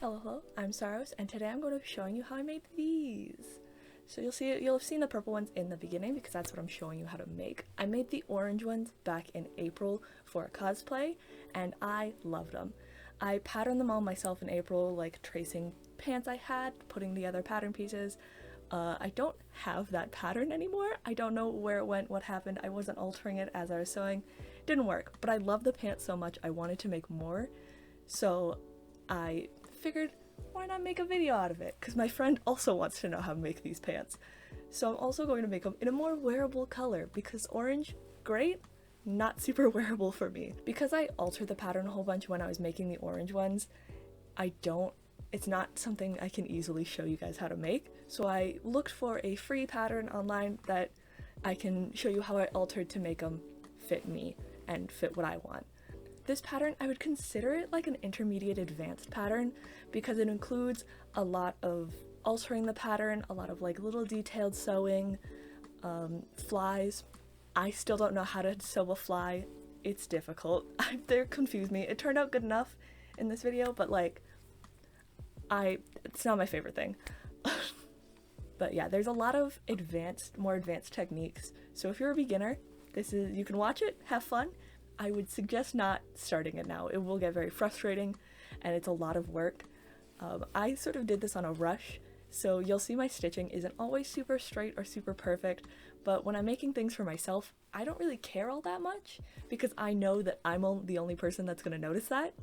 Hello, I'm Saros, and today I'm going to be showing you how I made these. So you'll have seen the purple ones in the beginning because that's what I'm showing you how to make. I made the orange ones back in April for a cosplay, and I loved them. I patterned them all myself in April, like tracing pants I had, putting together pattern pieces. I don't have that pattern anymore. I don't know where it went, what happened. I wasn't altering it as I was sewing. It didn't work, but I love the pants so much I wanted to make more. So I figured, why not make a video out of it? Because my friend also wants to know how to make these pants. So I'm also going to make them in a more wearable color because orange, great, not super wearable for me. Because I altered the pattern a whole bunch when I was making the orange ones, it's not something I can easily show you guys how to make. So I looked for a free pattern online that I can show you how I altered to make them fit me and fit what I want. This pattern, I would consider it like an intermediate advanced pattern because it includes a lot of altering the pattern, a lot of like little detailed sewing, flies. I still don't know how to sew a fly. It's difficult. They confuse me. It turned out good enough in this video, but like, it's not my favorite thing. But yeah, there's a lot of more advanced techniques. So if you're a beginner, you can watch it, have fun. I would suggest not starting it now. It will get very frustrating and it's a lot of work. I sort of did this on a rush, so you'll see my stitching isn't always super straight or super perfect, but when I'm making things for myself, I don't really care all that much because I know that I'm the only person that's going to notice that.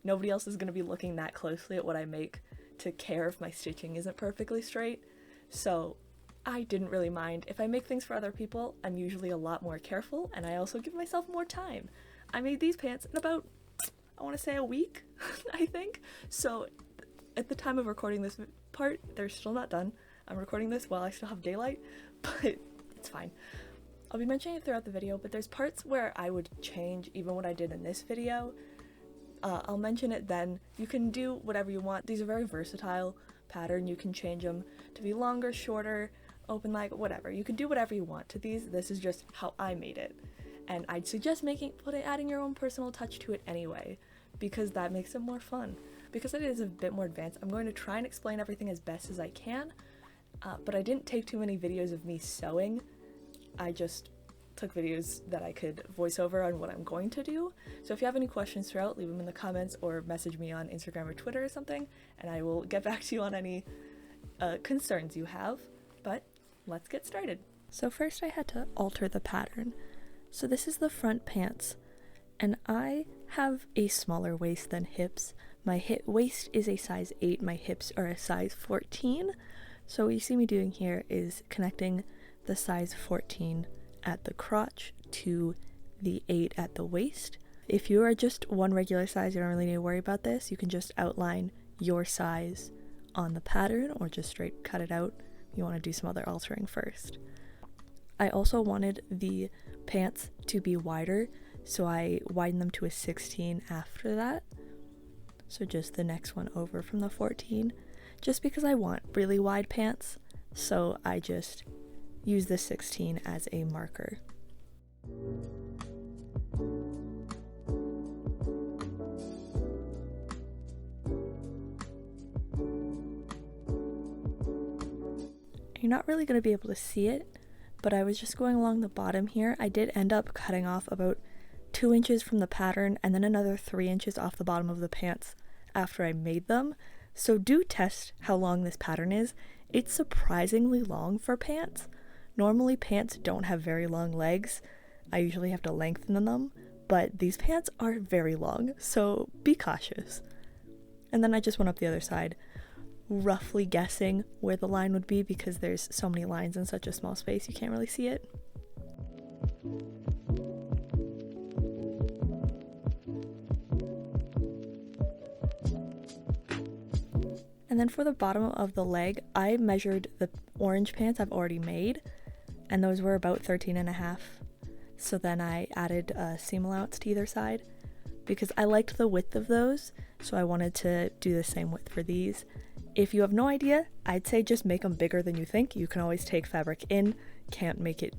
Nobody else is going to be looking that closely at what I make to care if my stitching isn't perfectly straight, so I didn't really mind. If I make things for other people, I'm usually a lot more careful, and I also give myself more time. I made these pants in about, I want to say a week, I think. So at the time of recording this part, they're still not done. I'm recording this while I still have daylight, but it's fine. I'll be mentioning it throughout the video, but there's parts where I would change even what I did in this video. I'll mention it then. You can do whatever you want. These are very versatile pattern. You can change them to be longer, shorter, open leg, whatever. You can do whatever you want to these. This is just how I made it. And I'd suggest adding your own personal touch to it anyway, because that makes it more fun. Because it is a bit more advanced, I'm going to try and explain everything as best as I can, but I didn't take too many videos of me sewing. I just took videos that I could voice over on what I'm going to do. So if you have any questions throughout, leave them in the comments or message me on Instagram or Twitter or something, and I will get back to you on any concerns you have. But let's get started. So first I had to alter the pattern. So this is the front pants, and I have a smaller waist than hips. My waist is a size 8, my hips are a size 14. So what you see me doing here is connecting the size 14 at the crotch to the 8 at the waist. If you are just one regular size, you don't really need to worry about this. You can just outline your size on the pattern or just straight cut it out. You want to do some other altering first. I also wanted the pants to be wider, so I widened them to a 16 after that. So just the next one over from the 14, just because I want really wide pants, so I just use the 16 as a marker. You're not really going to be able to see it, but I was just going along the bottom here. I did end up cutting off about 2 inches from the pattern and then another 3 inches off the bottom of the pants after I made them. So do test how long this pattern is. It's surprisingly long for pants. Normally pants don't have very long legs. I usually have to lengthen them, but these pants are very long, so be cautious. And then I just went up the other side, roughly guessing where the line would be because there's so many lines in such a small space you can't really see it. And then for the bottom of the leg, I measured the orange pants I've already made, and those were about 13.5. So then I added a seam allowance to either side because I liked the width of those, so I wanted to do the same width for these. If you have no idea, I'd say just make them bigger than you think. You can always take fabric in, can't make it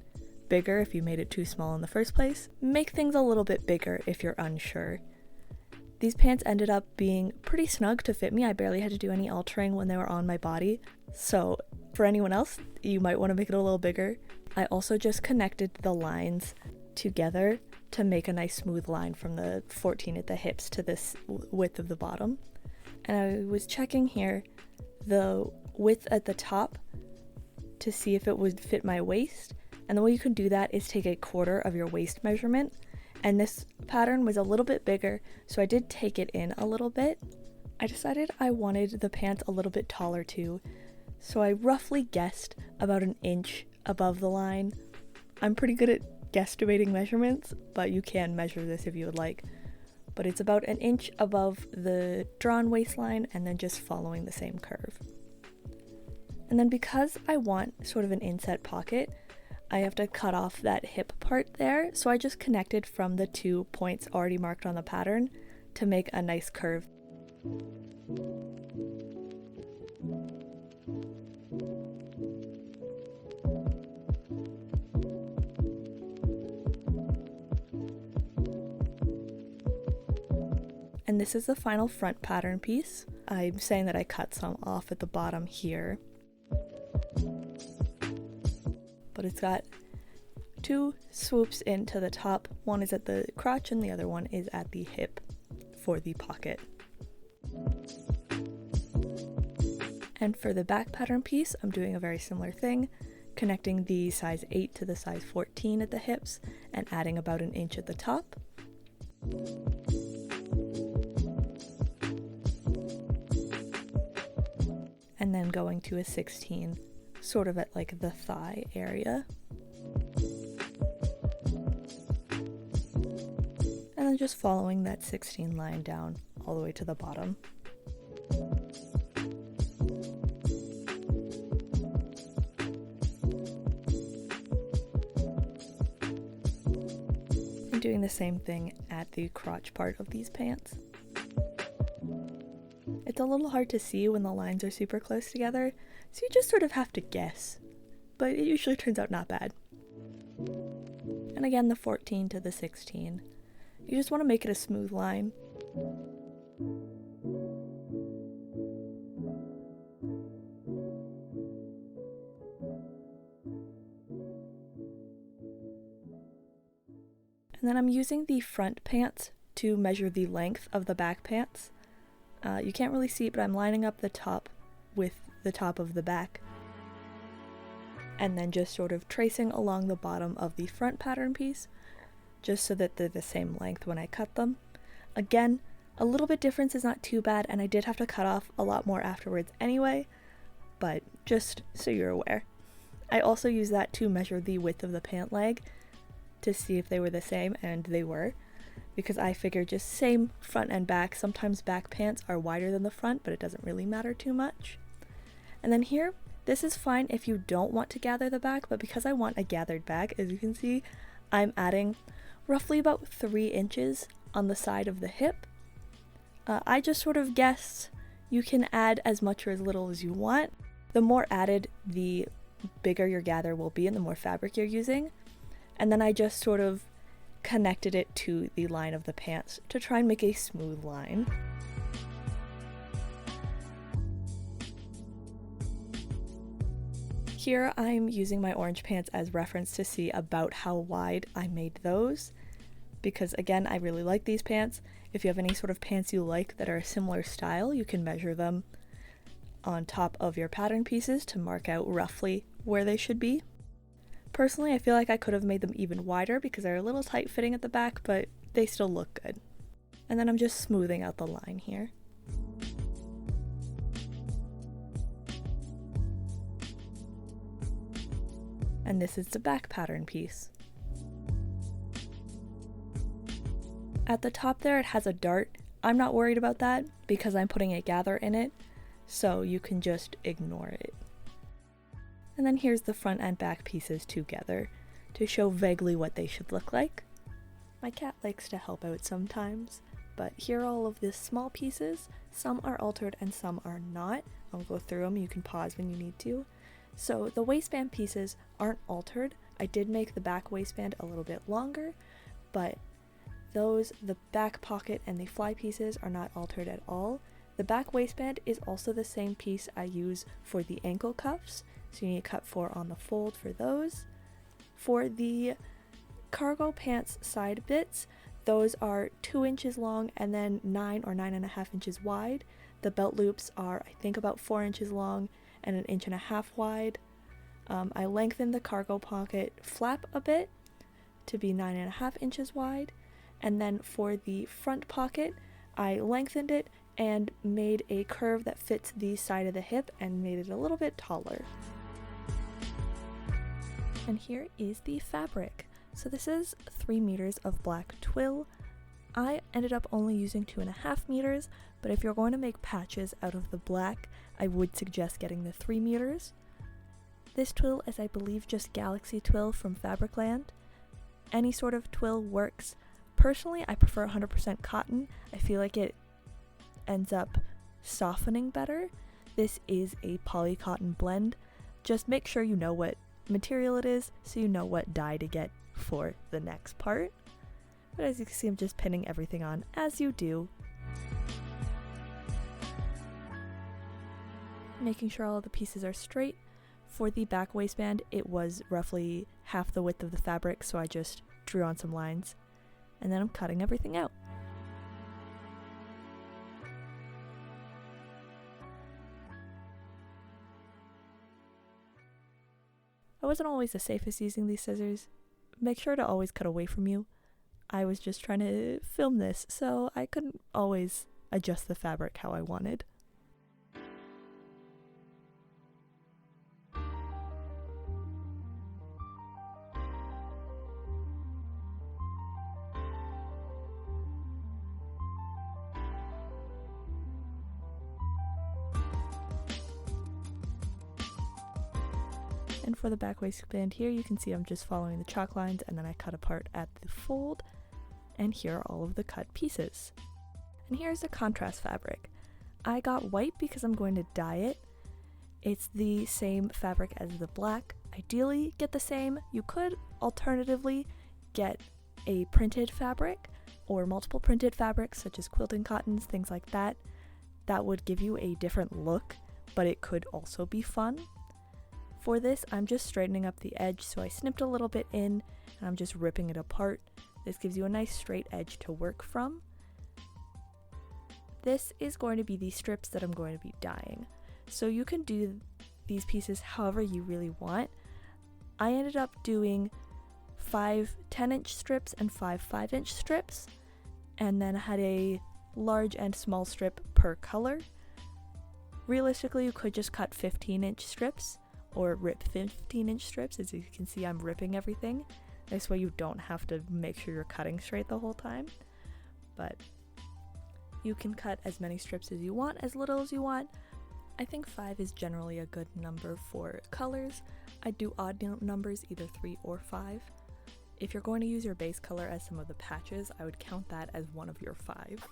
bigger if you made it too small in the first place. Make things a little bit bigger if you're unsure. These pants ended up being pretty snug to fit me. I barely had to do any altering when they were on my body. So for anyone else, you might want to make it a little bigger. I also just connected the lines together to make a nice smooth line from the 14 at the hips to this width of the bottom. And I was checking here the width at the top to see if it would fit my waist. And the way you can do that is take a quarter of your waist measurement. And this pattern was a little bit bigger, so I did take it in a little bit. I decided I wanted the pants a little bit taller too, so I roughly guessed about an inch above the line. I'm pretty good at guesstimating measurements, but you can measure this if you would like. But it's about an inch above the drawn waistline and then just following the same curve. And then because I want sort of an inset pocket, I have to cut off that hip part there, so I just connected from the 2 points already marked on the pattern to make a nice curve. And this is the final front pattern piece. I'm saying that I cut some off at the bottom here. But it's got 2 swoops into the top. One is at the crotch and the other one is at the hip for the pocket. And for the back pattern piece, I'm doing a very similar thing, connecting the size 8 to the size 14 at the hips and adding about an inch at the top. And then going to a 16, sort of at like the thigh area. And then just following that 16 line down all the way to the bottom. And doing the same thing at the crotch part of these pants. It's a little hard to see when the lines are super close together, so you just sort of have to guess, but it usually turns out not bad. And again, the 14 to the 16. You just want to make it a smooth line. And then I'm using the front pants to measure the length of the back pants. You can't really see it, but I'm lining up the top with the top of the back. And then just sort of tracing along the bottom of the front pattern piece, just so that they're the same length when I cut them. Again, a little bit difference is not too bad, and I did have to cut off a lot more afterwards anyway, but just so you're aware. I also used that to measure the width of the pant leg to see if they were the same, and they were. Because I figured just same front and back. Sometimes back pants are wider than the front, but it doesn't really matter too much. And then here, this is fine if you don't want to gather the back, but because I want a gathered back, as you can see, I'm adding roughly about 3 inches on the side of the hip. I just sort of guessed you can add as much or as little as you want. The more added, the bigger your gather will be and the more fabric you're using. And then I just sort of connected it to the line of the pants to try and make a smooth line. Here I'm using my orange pants as reference to see about how wide I made those, because again, I really like these pants. If you have any sort of pants you like that are a similar style, you can measure them on top of your pattern pieces to mark out roughly where they should be. Personally, I feel like I could have made them even wider because they're a little tight fitting at the back, but they still look good. And then I'm just smoothing out the line here. And this is the back pattern piece. At the top there, it has a dart. I'm not worried about that because I'm putting a gather in it, so you can just ignore it. And then here's the front and back pieces together to show vaguely what they should look like. My cat likes to help out sometimes, but here are all of the small pieces. Some are altered and some are not. I'll go through them, you can pause when you need to. So the waistband pieces aren't altered. I did make the back waistband a little bit longer, but the back pocket and the fly pieces are not altered at all. The back waistband is also the same piece I use for the ankle cuffs, so you need to cut 4 on the fold for those. For the cargo pants side bits, those are 2 inches long and then 9 or 9.5 inches wide. The belt loops are, I think, about 4 inches long and 1.5 inches wide. I lengthened the cargo pocket flap a bit to be 9.5 inches wide, and then for the front pocket, I lengthened it and made a curve that fits the side of the hip and made it a little bit taller. And here is the fabric. So this is 3 meters of black twill. I ended up only using 2.5 meters, but if you're going to make patches out of the black, I would suggest getting the 3 meters. This twill is, I believe, just Galaxy Twill from Fabricland. Any sort of twill works. Personally, I prefer 100% cotton. I feel like it ends up softening better. This is a poly cotton blend. Just make sure you know what material it is so you know what dye to get for the next part. But as you can see, I'm just pinning everything on as you do. Making sure all of the pieces are straight. For the back waistband, it was roughly half the width of the fabric, so I just drew on some lines. And then I'm cutting everything out. I wasn't always the safest using these scissors. Make sure to always cut away from you. I was just trying to film this, so I couldn't always adjust the fabric how I wanted. And for the back waistband here, you can see I'm just following the chalk lines, and then I cut apart at the fold, and here are all of the cut pieces. And here's the contrast fabric. I got white because I'm going to dye it. It's the same fabric as the black. Ideally, get the same. You could alternatively get a printed fabric or multiple printed fabrics such as quilting cottons, things like that. That would give you a different look, but it could also be fun. For this, I'm just straightening up the edge, so I snipped a little bit in, and I'm just ripping it apart. This gives you a nice straight edge to work from. This is going to be the strips that I'm going to be dyeing. So you can do these pieces however you really want. I ended up doing 5 10-inch strips and 5 5-inch strips, and then I had a large and small strip per color. Realistically, you could just cut 15-inch strips, or rip 15-inch strips. As you can see, I'm ripping everything. This way you don't have to make sure you're cutting straight the whole time. But you can cut as many strips as you want, as little as you want. I think 5 is generally a good number for colors. I do odd numbers, either 3 or 5. If you're going to use your base color as some of the patches, I would count that as one of your 5.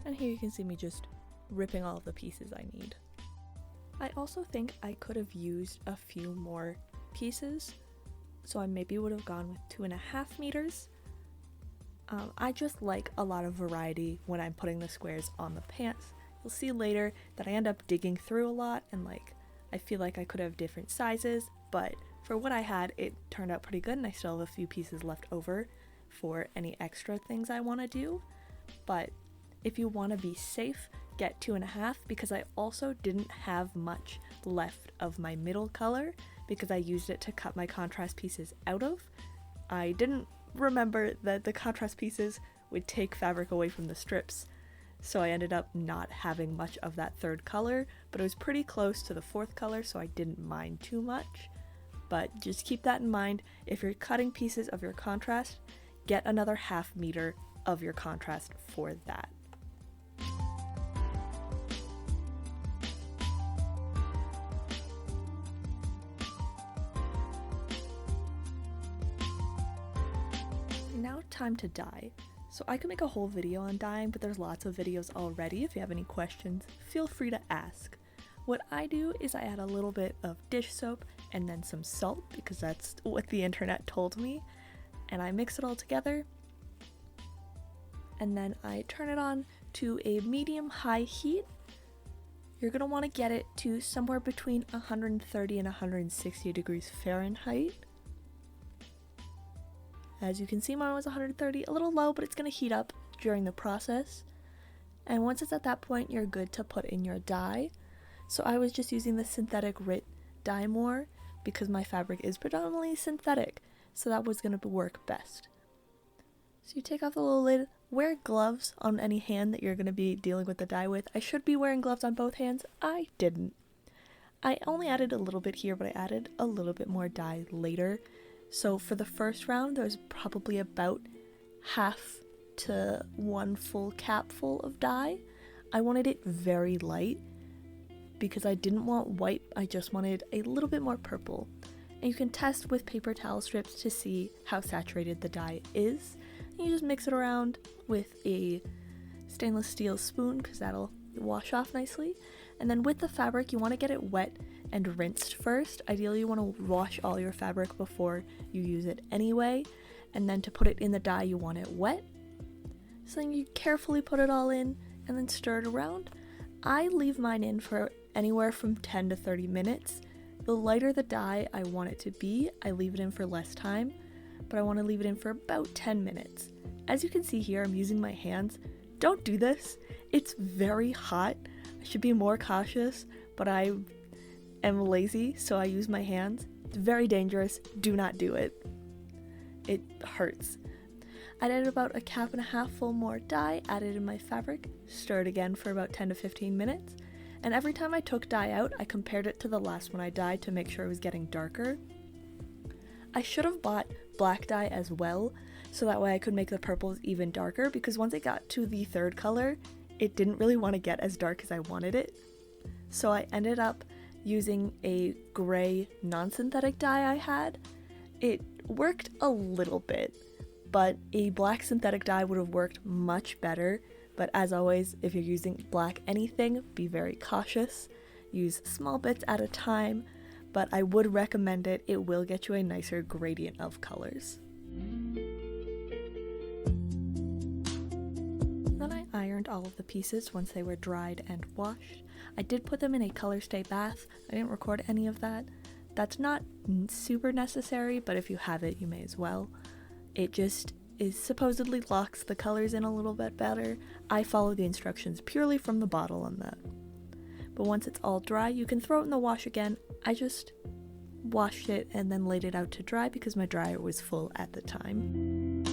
And here you can see me just ripping all of the pieces I need. I also think I could have used a few more pieces, so I maybe would have gone with 2.5 meters. I just like a lot of variety when I'm putting the squares on the pants. You'll see later that I end up digging through a lot, and I feel like I could have different sizes, but for what I had, it turned out pretty good, and I still have a few pieces left over for any extra things I want to do. But if you want to be safe, get 2.5, because I also didn't have much left of my middle color because I used it to cut my contrast pieces out of. I didn't remember that the contrast pieces would take fabric away from the strips, so I ended up not having much of that third color, but it was pretty close to the fourth color, so I didn't mind too much. But just keep that in mind. If you're cutting pieces of your contrast, get another 0.5 meter of your contrast for that. Now time to dye. So I could make a whole video on dyeing, but there's lots of videos already. If you have any questions, feel free to ask. What I do is I add a little bit of dish soap and then some salt because that's what the internet told me. And I mix it all together. And then I turn it on to a medium-high heat. You're going to want to get it to somewhere between 130 and 160 degrees Fahrenheit. As you can see, mine was 130, a little low, but it's going to heat up during the process. And once it's at that point, you're good to put in your dye. So I was just using the synthetic Rit Dye more because my fabric is predominantly synthetic, so that was going to work best. So you take off the little lid, wear gloves on any hand that you're going to be dealing with the dye with. I should be wearing gloves on both hands. I didn't. I only added a little bit here, but I added a little bit more dye later. So for the first round, there's probably about half to one full capful of dye. I wanted it very light because I didn't want white, I just wanted a little bit more purple. And you can test with paper towel strips to see how saturated the dye is. And you just mix it around with a stainless steel spoon because that'll wash off nicely. And then with the fabric, you want to get it wet and rinsed first. Ideally, you want to wash all your fabric before you use it anyway. And then to put it in the dye, you want it wet. So then you carefully put it all in and then stir it around. I leave mine in for anywhere from 10 to 30 minutes. The lighter the dye I want it to be, I leave it in for less time, but I want to leave it in for about 10 minutes. As you can see here, I'm using my hands. Don't do this. It's very hot. I should be more cautious, but I am lazy, so I use my hands. It's very dangerous. Do not do it. It hurts. I added about a cup and a half full more dye, added in my fabric, stirred again for about 10 to 15 minutes, and every time I took dye out, I compared it to the last one I dyed to make sure it was getting darker. I should have bought black dye as well, so that way I could make the purples even darker, because once it got to the third color, it didn't really want to get as dark as I wanted it. So I ended up using a gray non-synthetic dye I had. It worked a little bit, but a black synthetic dye would have worked much better. But as always, if you're using black anything, be very cautious. Use small bits at a time, but I would recommend it. It will get you a nicer gradient of colors. Then I ironed all of the pieces once they were dried and washed. I did put them in a color stay bath. I didn't record any of that. That's not super necessary, but if you have it, you may as well. It just supposedly locks the colors in a little bit better. I follow the instructions purely from the bottle on that. But once it's all dry, you can throw it in the wash again. I just washed it and then laid it out to dry because my dryer was full at the time.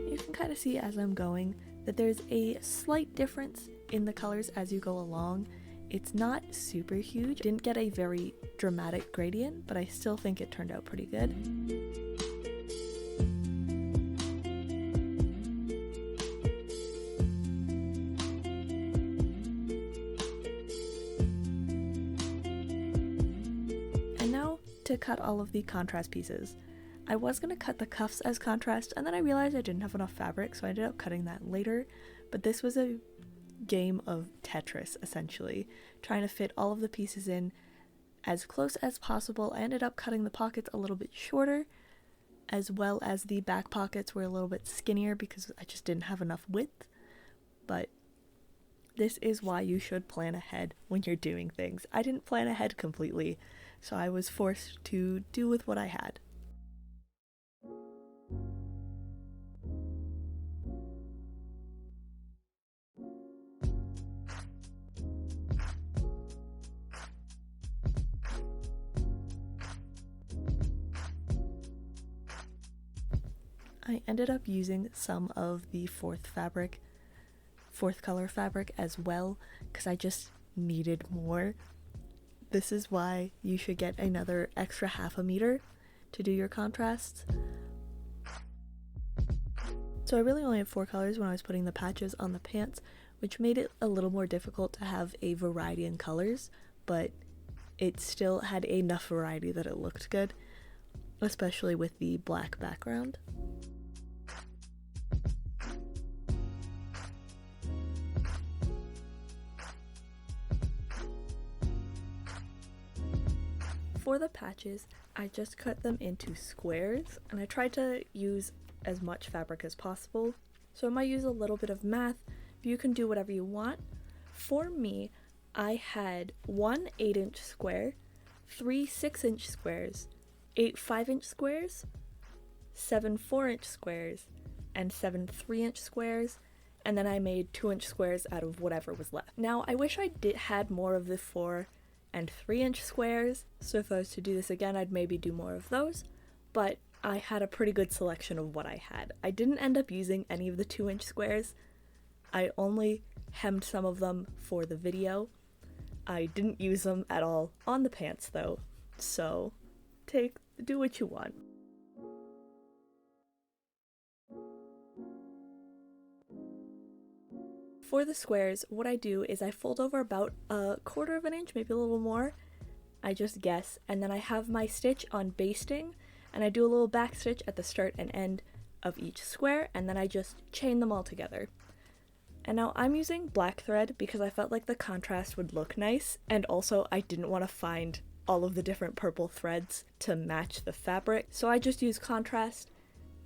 You can kind of see as I'm going that there's a slight difference in the colors as you go along. It's not super huge. Didn't get a very dramatic gradient, but I still think it turned out pretty good. And now to cut all of the contrast pieces. I was going to cut the cuffs as contrast, and then I realized I didn't have enough fabric, so I ended up cutting that later. But this was a game of Tetris, essentially, trying to fit all of the pieces in as close as possible. I ended up cutting the pockets a little bit shorter, as well as the back pockets were a little bit skinnier because I just didn't have enough width. But this is why you should plan ahead when you're doing things. I didn't plan ahead completely, so I was forced to do with what I had. I ended up using some of the fourth color fabric as well, because I just needed more. This is why you should get another extra half a meter to do your contrasts. So I really only had 4 colors when I was putting the patches on the pants, which made it a little more difficult to have a variety in colors, but it still had enough variety that it looked good, especially with the black background. For the patches, I just cut them into squares, and I tried to use as much fabric as possible. So I might use a little bit of math, but you can do whatever you want. For me, I had 1 8-inch square, 3 6-inch squares, 8 5-inch squares, 7 4-inch squares, and 7 3-inch squares, and then I made 2-inch squares out of whatever was left. Now, I wish I had more of the 4 and 3-inch squares, so if I was to do this again, I'd maybe do more of those, but I had a pretty good selection of what I had. I didn't end up using any of the 2-inch squares. I only hemmed some of them for the video. I didn't use them at all on the pants though, so do what you want. For the squares, what I do is I fold over about 1/4 of an inch, maybe a little more, I just guess, and then I have my stitch on basting, and I do a little back stitch at the start and end of each square, and then I just chain them all together. And now I'm using black thread because I felt like the contrast would look nice, and also I didn't want to find all of the different purple threads to match the fabric, so I just used contrast.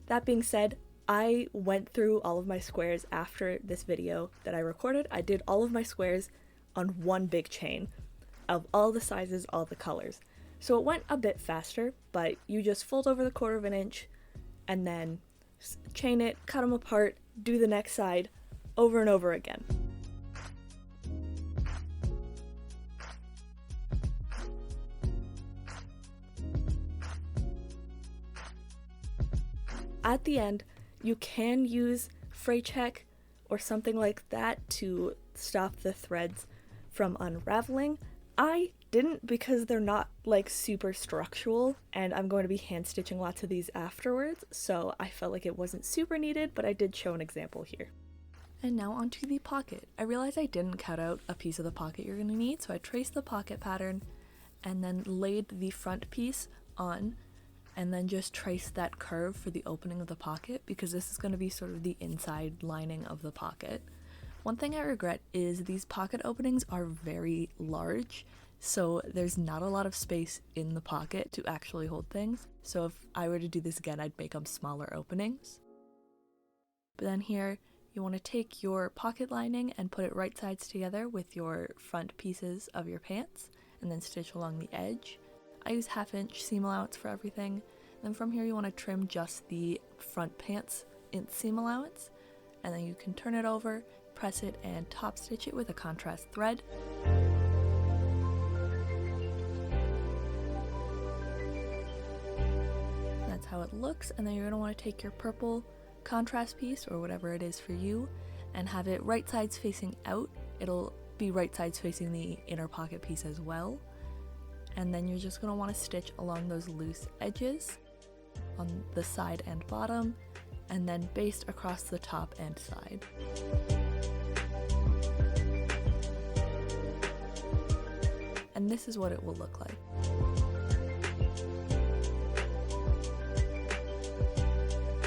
That being said, I went through all of my squares after this video that I recorded. I did all of my squares on one big chain of all the sizes, all the colors. So it went a bit faster, but you just fold over the 1/4 of an inch and then chain it, cut them apart, do the next side over and over again. At the end, you can use fray check or something like that to stop the threads from unraveling. I didn't because they're not like super structural, and I'm going to be hand stitching lots of these afterwards, so I felt like it wasn't super needed, but I did show an example here. And now onto the pocket. I realized I didn't cut out a piece of the pocket you're going to need, so I traced the pocket pattern and then laid the front piece on, and then just trace that curve for the opening of the pocket because this is going to be sort of the inside lining of the pocket. One thing I regret is these pocket openings are very large, so there's not a lot of space in the pocket to actually hold things. So if I were to do this again, I'd make them smaller openings. But then here, you want to take your pocket lining and put it right sides together with your front pieces of your pants, and then stitch along the edge. I use 1/2-inch seam allowance for everything. And then from here you want to trim just the front pants in seam allowance, and then you can turn it over, press it, and top stitch it with a contrast thread. That's how it looks, and then you're going to want to take your purple contrast piece, or whatever it is for you, and have it right sides facing out. It'll be right sides facing the inner pocket piece as well. And then you're just going to want to stitch along those loose edges on the side and bottom, and then baste across the top and side. And this is what it will look like.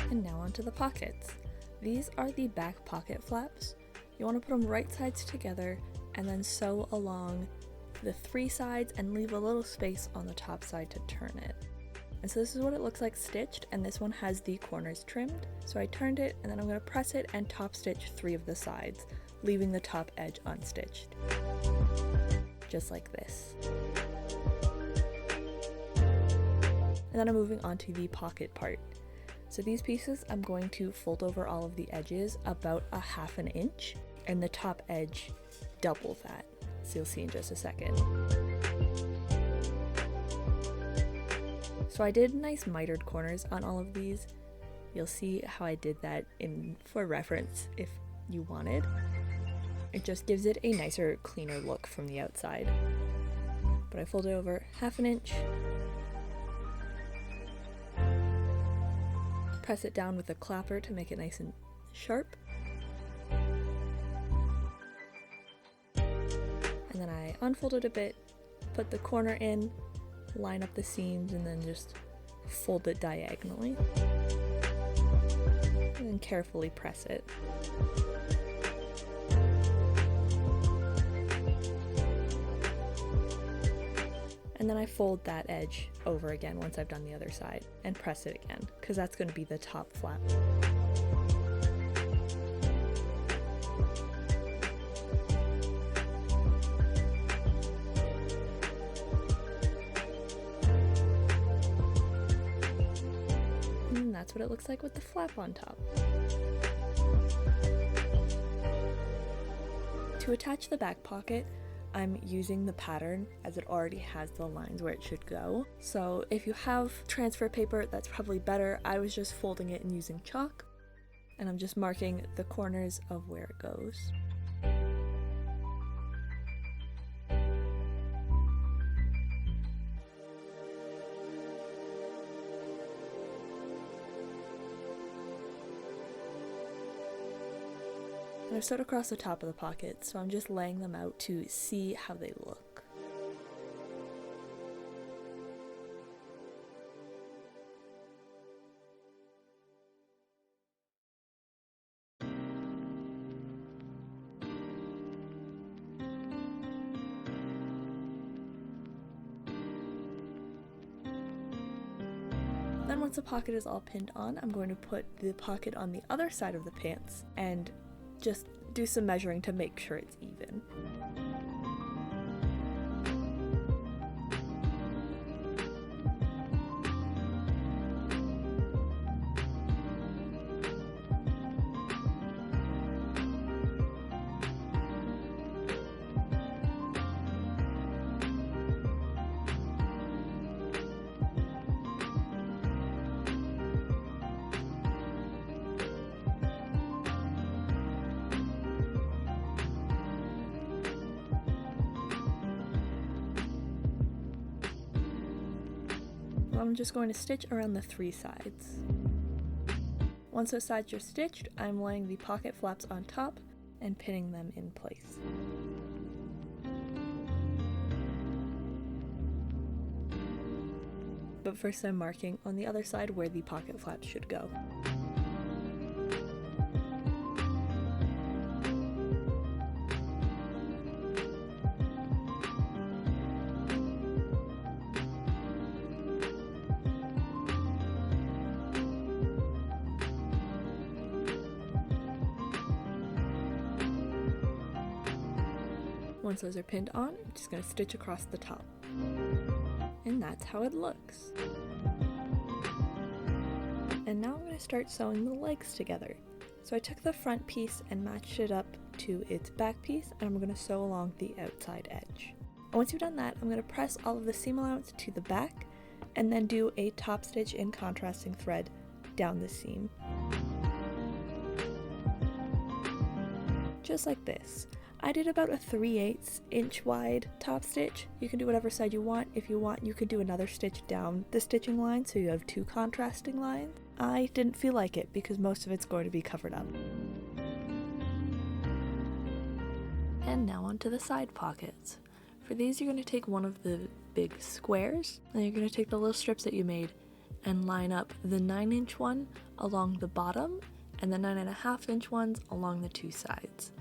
And now onto the pockets. These are the back pocket flaps. You want to put them right sides together and then sew along the 3 sides and leave a little space on the top side to turn it. And so this is what it looks like stitched, and this one has the corners trimmed. So I turned it, and then I'm going to press it and top stitch 3 of the sides, leaving the top edge unstitched. Just like this. And then I'm moving on to the pocket part. So these pieces, I'm going to fold over all of the edges about 1/2 inch, and the top edge double that. So you'll see in just a second. So I did nice mitered corners on all of these. You'll see how I did that for reference if you wanted. It just gives it a nicer, cleaner look from the outside. But I folded over 1/2 inch. Press it down with a clapper to make it nice and sharp. And then I unfolded a bit, put the corner in, line up the seams, and then just fold it diagonally. And then carefully press it. And And then I fold that edge over again once I've done the other side and press it again, because that's going to be the top flap. And that's what it looks like with the flap on top. To attach the back pocket, I'm using the pattern as it already has the lines where it should go. So if you have transfer paper, that's probably better. I was just folding it and using chalk, and I'm just marking the corners of where it goes. And I've sewed across the top of the pocket, so I'm just laying them out to see how they look. Then once the pocket is all pinned on, I'm going to put the pocket on the other side of the pants and just do some measuring to make sure it's even. I'm just going to stitch around the 3 sides. Once those sides are stitched, I'm laying the pocket flaps on top and pinning them in place. But first I'm marking on the other side where the pocket flaps should go. Once those are pinned on, I'm just going to stitch across the top. And that's how it looks. And now I'm going to start sewing the legs together. So I took the front piece and matched it up to its back piece, and I'm going to sew along the outside edge. And once you've done that, I'm going to press all of the seam allowance to the back, and then do a top stitch in contrasting thread down the seam. Just like this. I did about a 3/8 inch wide top stitch. You can do whatever side you want. If you want, you could do another stitch down the stitching line so you have 2 contrasting lines. I didn't feel like it because most of it's going to be covered up. And now onto the side pockets. For these, you're going to take one of the big squares, and you're going to take the little strips that you made and line up the 9-inch one along the bottom and the 9.5 inch ones along the 2 sides.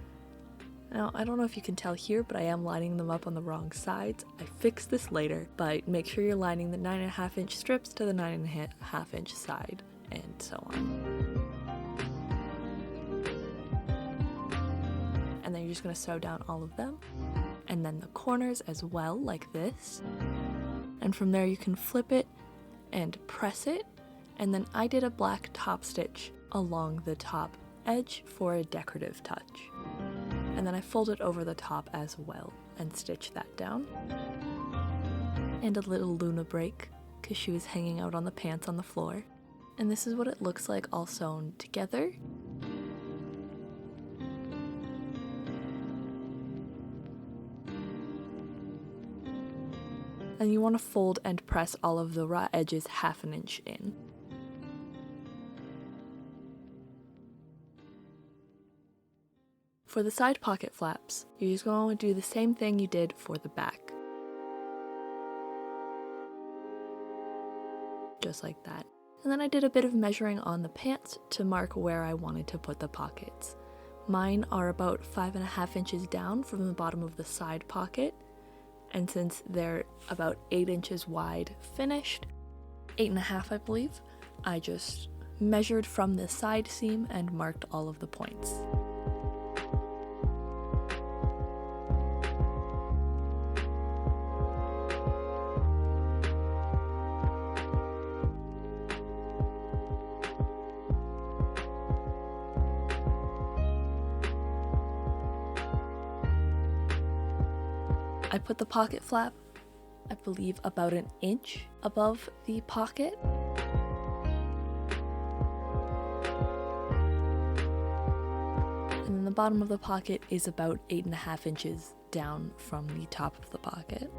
Now, I don't know if you can tell here, but I am lining them up on the wrong sides. I fixed this later, but make sure you're lining the 9.5 inch strips to the 9.5 inch side, and so on. And then you're just going to sew down all of them, and then the corners as well, like this. And from there you can flip it and press it, and then I did a black top stitch along the top edge for a decorative touch. And then I fold it over the top as well and stitch that down. And a little Luna break, because she was hanging out on the pants on the floor. And this is what it looks like all sewn together. And you want to fold and press all of the raw edges 1/2 inch in. For the side pocket flaps, you're just going to do the same thing you did for the back. Just like that. And then I did a bit of measuring on the pants to mark where I wanted to put the pockets. Mine are about 5.5 inches down from the bottom of the side pocket, And since they're about 8 inches wide finished, 8.5 I believe, I just measured from the side seam and marked all of the points. I put the pocket flap, I believe, about an inch above the pocket. And then the bottom of the pocket is about 8.5 inches down from the top of the pocket.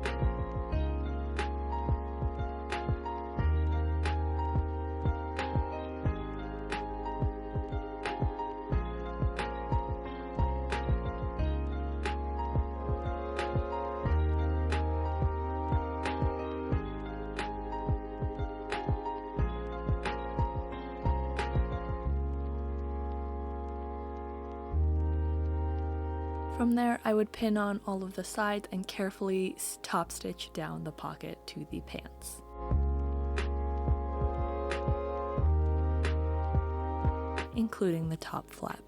From there, I would pin on all of the sides and carefully top stitch down the pocket to the pants. Including the top flap.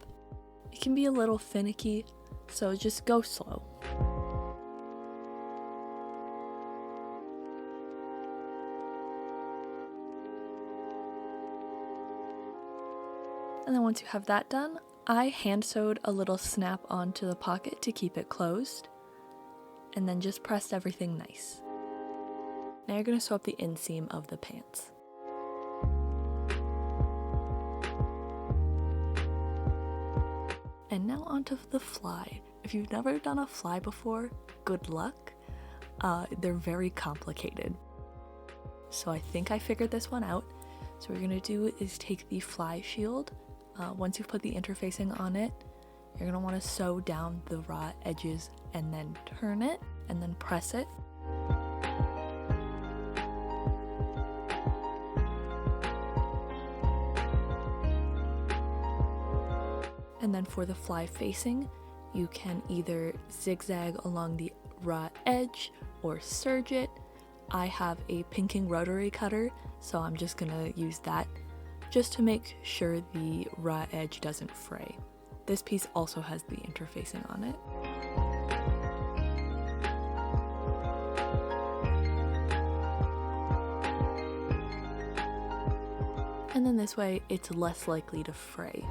It can be a little finicky, so just go slow. And then once you have that done, I hand sewed a little snap onto the pocket to keep it closed, and then just pressed everything nice. Now you're going to sew up the inseam of the pants. And now onto the fly. If you've never done a fly before, good luck. They're very complicated. So I think I figured this one out. So what you're going to do is take the fly shield. Once you've put the interfacing on it, you're going to want to sew down the raw edges and then turn it and then press it. And then for the fly facing, you can either zigzag along the raw edge or serge it. I have a pinking rotary cutter, so I'm just going to use that just to make sure the raw edge doesn't fray. This piece also has the interfacing on it. And then this way, it's less likely to fray.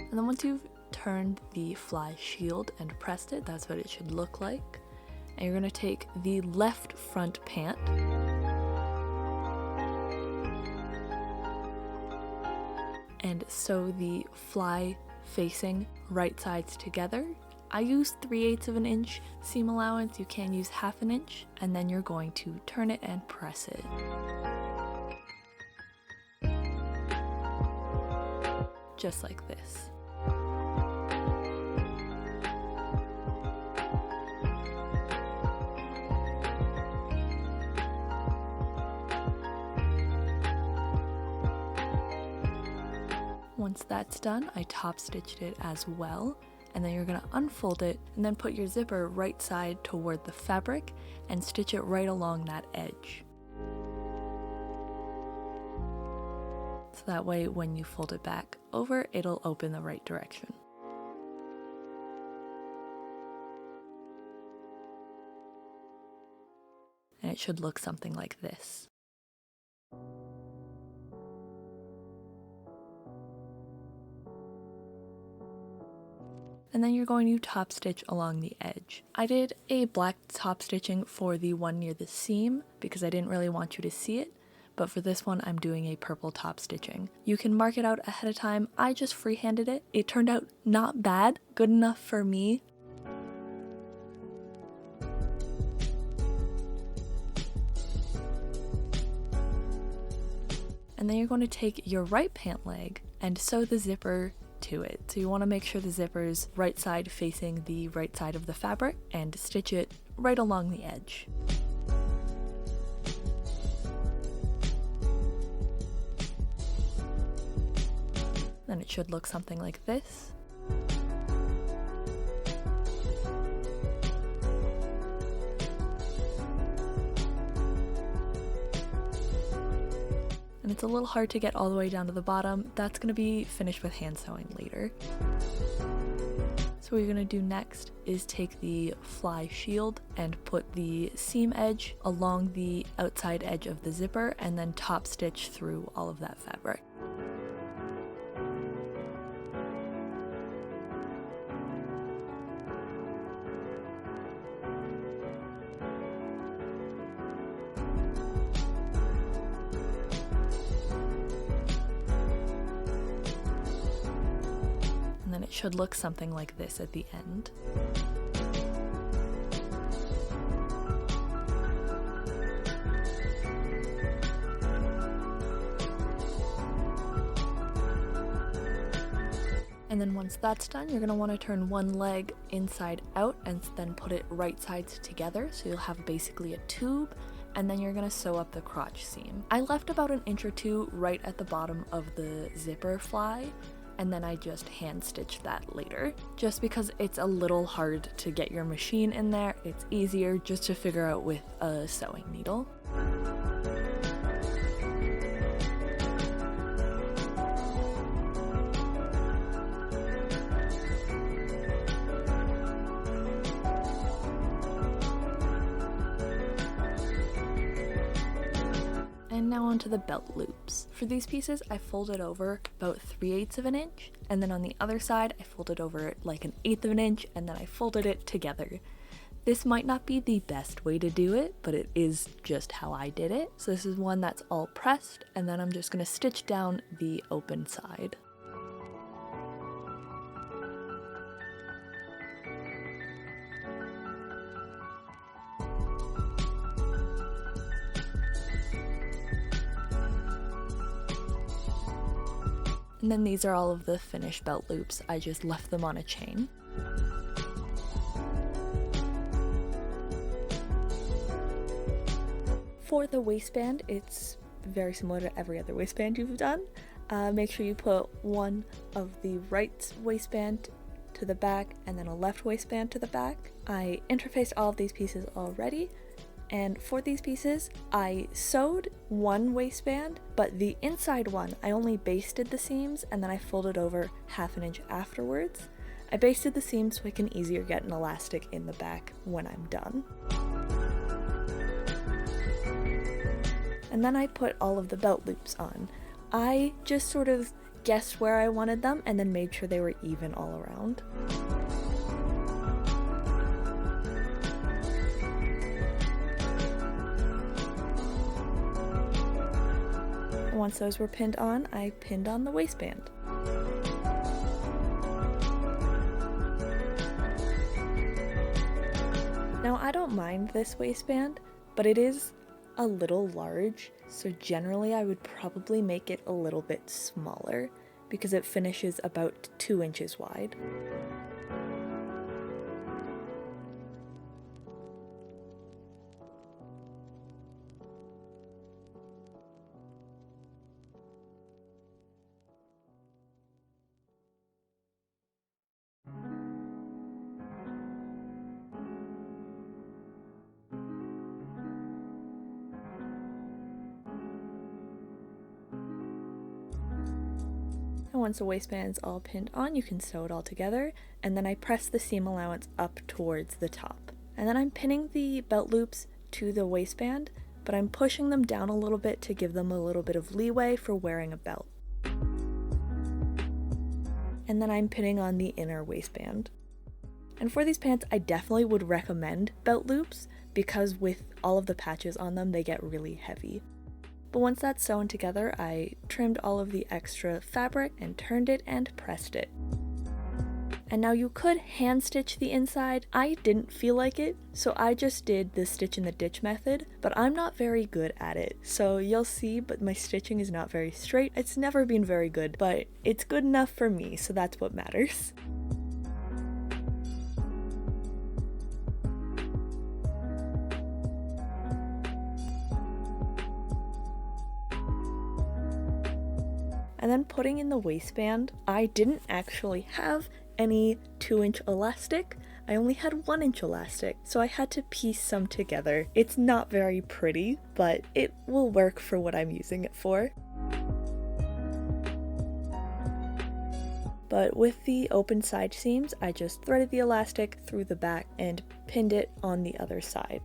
And then once you've turned the fly shield and pressed it, that's what it should look like. And you're going to take the left front pant and sew the fly facing right sides together. I use 3/8 of an inch seam allowance. You can use 1/2 an inch, and then you're going to turn it and press it. Just like this. Once that's done, I top stitched it as well, and then you're going to unfold it and then put your zipper right side toward the fabric and stitch it right along that edge. So that way when you fold it back over, it'll open the right direction. And it should look something like this. And then you're going to top stitch along the edge. I did a black top stitching for the one near the seam because I didn't really want you to see it, but for this one I'm doing a purple top stitching. You can mark it out ahead of time. I just freehanded it. It turned out not bad, good enough for me. And then you're going to take your right pant leg and sew the zipper to it. So you want to make sure the zipper's right side facing the right side of the fabric and stitch it right along the edge. Then it should look something like this. And it's a little hard to get all the way down to the bottom. That's going to be finished with hand sewing later. So what you're going to do next is take the fly shield and put the seam edge along the outside edge of the zipper and then top stitch through all of that fabric. And then it should look something like this at the end. And then once that's done, you're going to want to turn one leg inside out and then put it right sides together, so you'll have basically a tube, and then you're going to sew up the crotch seam. I left about an inch or two right at the bottom of the zipper fly, and then I just hand stitched that later. Just because it's a little hard to get your machine in there, it's easier just to figure out with a sewing needle. And now onto the belt loops. For these pieces, I folded over about 3/8 of an inch, and then on the other side, I folded over it like 1/8 of an inch, and then I folded it together. This might not be the best way to do it, but it is just how I did it. So this is one that's all pressed, and then I'm just gonna stitch down the open side. And then these are all of the finished belt loops. I just left them on a chain. For the waistband, it's very similar to every other waistband you've done. Make sure you put one of the right waistband to the back and then a left waistband to the back. I interfaced all of these pieces already. And for these pieces, I sewed one waistband, but the inside one, I only basted the seams and then I folded over 1/2 inch afterwards. I basted the seams so I can easier get an elastic in the back when I'm done. And then I put all of the belt loops on. I just sort of guessed where I wanted them and then made sure they were even all around. Once those were pinned on, I pinned on the waistband. Now I don't mind this waistband, but it is a little large, so generally I would probably make it a little bit smaller because it finishes about 2 inches wide. And once the waistband's all pinned on, you can sew it all together, and then I press the seam allowance up towards the top. And then I'm pinning the belt loops to the waistband, but I'm pushing them down a little bit to give them a little bit of leeway for wearing a belt. And then I'm pinning on the inner waistband. And for these pants, I definitely would recommend belt loops because with all of the patches on them, they get really heavy. But once that's sewn together, I trimmed all of the extra fabric and turned it and pressed it. And now you could hand stitch the inside. I didn't feel like it, so I just did the stitch in the ditch method, but I'm not very good at it. So you'll see, but my stitching is not very straight. It's never been very good, but it's good enough for me, so that's what matters. And then putting in the waistband, I didn't actually have any 2-inch elastic. I only had 1-inch elastic, so I had to piece some together. It's not very pretty, but it will work for what I'm using it for. But with the open side seams, I just threaded the elastic through the back and pinned it on the other side.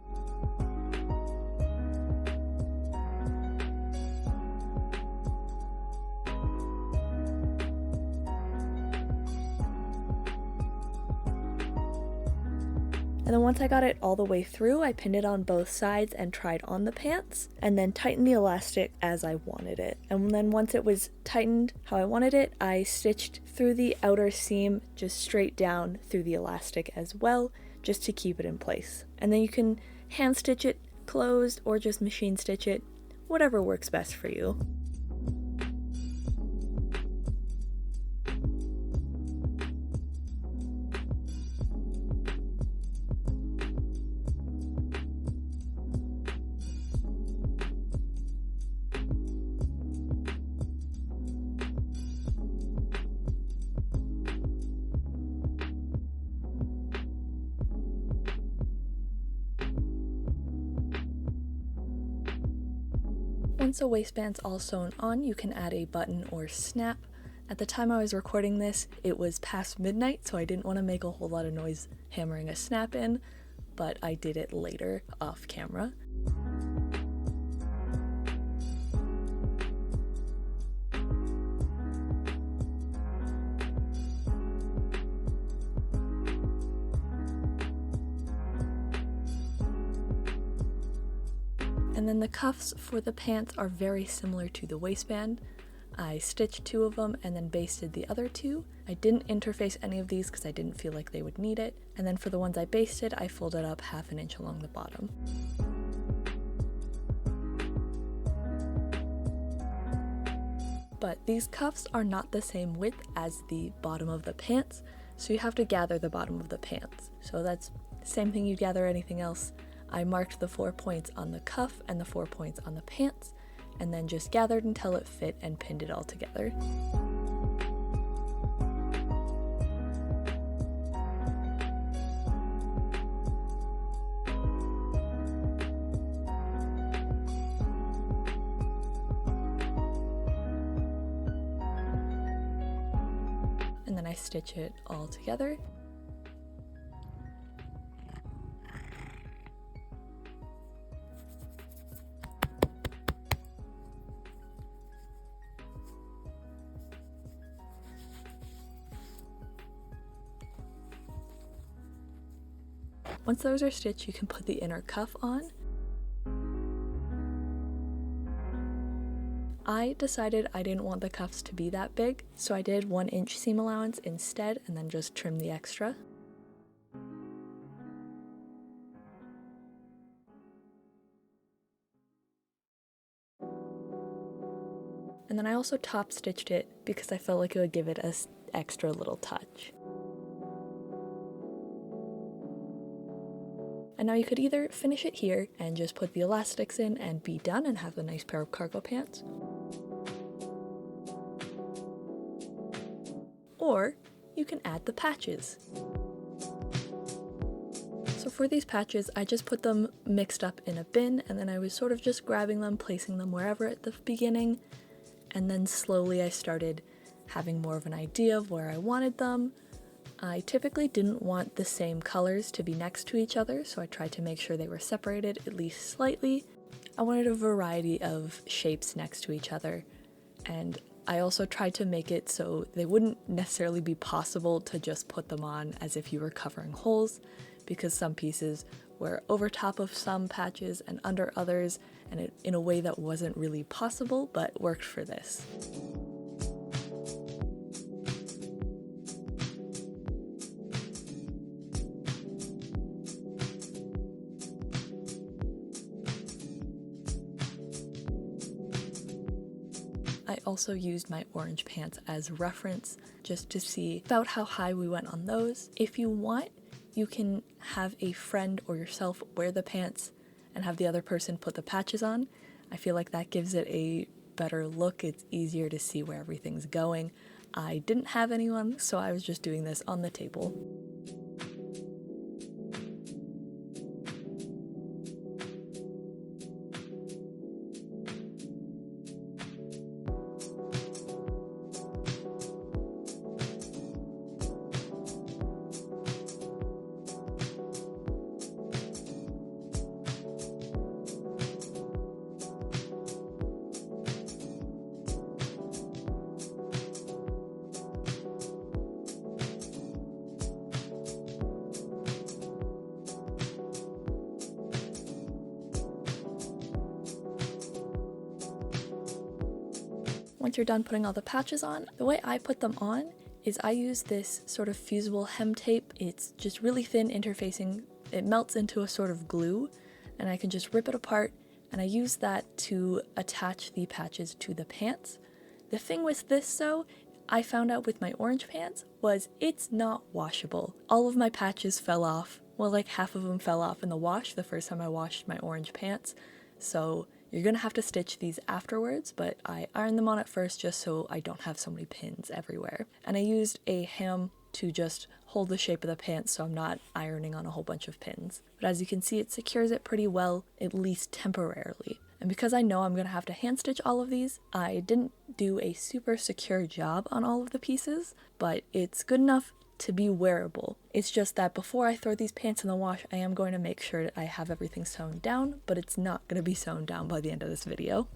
And then once I got it all the way through, I pinned it on both sides and tried on the pants, and then tightened the elastic as I wanted it. And then once it was tightened how I wanted it, I stitched through the outer seam just straight down through the elastic as well, just to keep it in place. And then you can hand stitch it closed or just machine stitch it, whatever works best for you. Once a waistband's all sewn on, you can add a button or snap. At the time I was recording this, it was past midnight, so I didn't want to make a whole lot of noise hammering a snap in, but I did it later off camera. And then the cuffs for the pants are very similar to the waistband. I stitched 2 of them and then basted the other 2. I didn't interface any of these because I didn't feel like they would need it. And then for the ones I basted, I folded up 1/2 inch along the bottom. But these cuffs are not the same width as the bottom of the pants, so you have to gather the bottom of the pants. So that's the same thing you'd gather anything else. I marked the 4 points on the cuff and the 4 points on the pants, and then just gathered until it fit and pinned it all together. And then I stitch it all together. Once those are stitched, you can put the inner cuff on. I decided I didn't want the cuffs to be that big, so I did 1-inch seam allowance instead and then just trimmed the extra. And then I also top stitched it because I felt like it would give it an extra little touch. And now you could either finish it here and just put the elastics in and be done and have a nice pair of cargo pants, or you can add the patches. So for these patches, I just put them mixed up in a bin, and then I was sort of just grabbing them, placing them wherever at the beginning, and then slowly I started having more of an idea of where I wanted them. I typically didn't want the same colors to be next to each other, so I tried to make sure they were separated at least slightly. I wanted a variety of shapes next to each other, and I also tried to make it so they wouldn't necessarily be possible to just put them on as if you were covering holes, because some pieces were over top of some patches and under others, and in a way that wasn't really possible, but worked for this. I also used my orange pants as reference just to see about how high we went on those. If you want, you can have a friend or yourself wear the pants and have the other person put the patches on. I feel like that gives it a better look. It's easier to see where everything's going. I didn't have anyone, so I was just doing this on the table. Once you're done putting all the patches on, the way I put them on is I use this sort of fusible hem tape. It's just really thin interfacing. It melts into a sort of glue, and I can just rip it apart, and I use that to attach the patches to the pants. The thing with this though, I found out with my orange pants, was it's not washable. All of my patches fell off. Well, like half of them fell off in the wash the first time I washed my orange pants. So you're gonna have to stitch these afterwards, but I ironed them on at first just so I don't have so many pins everywhere. And I used a ham to just hold the shape of the pants so I'm not ironing on a whole bunch of pins. But as you can see, it secures it pretty well, at least temporarily. And because I know I'm gonna have to hand stitch all of these, I didn't do a super secure job on all of the pieces, but it's good enough to be wearable. It's just that before I throw these pants in the wash, I am going to make sure that I have everything sewn down, but it's not going to be sewn down by the end of this video.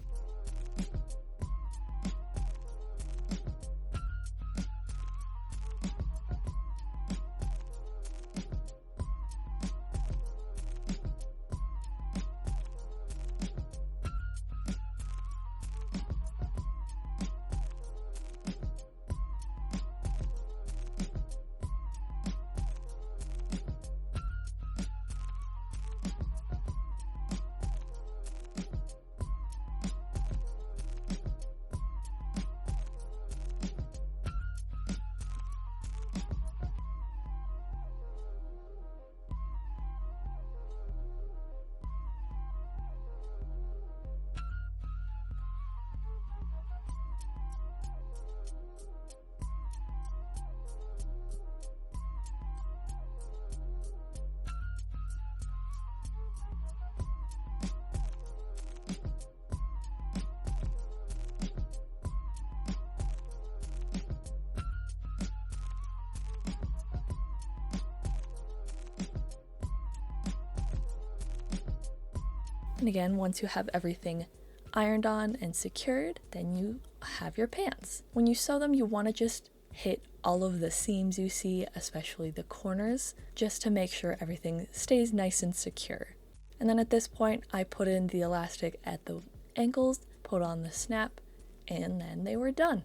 And again, once you have everything ironed on and secured, then you have your pants. When you sew them, you want to just hit all of the seams you see, especially the corners, just to make sure everything stays nice and secure. And then at this point, I put in the elastic at the ankles, put on the snap, and then they were done.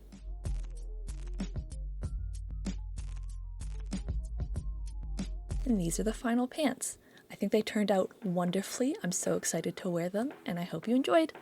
And these are the final pants. I think they turned out wonderfully. I'm so excited to wear them, and I hope you enjoyed.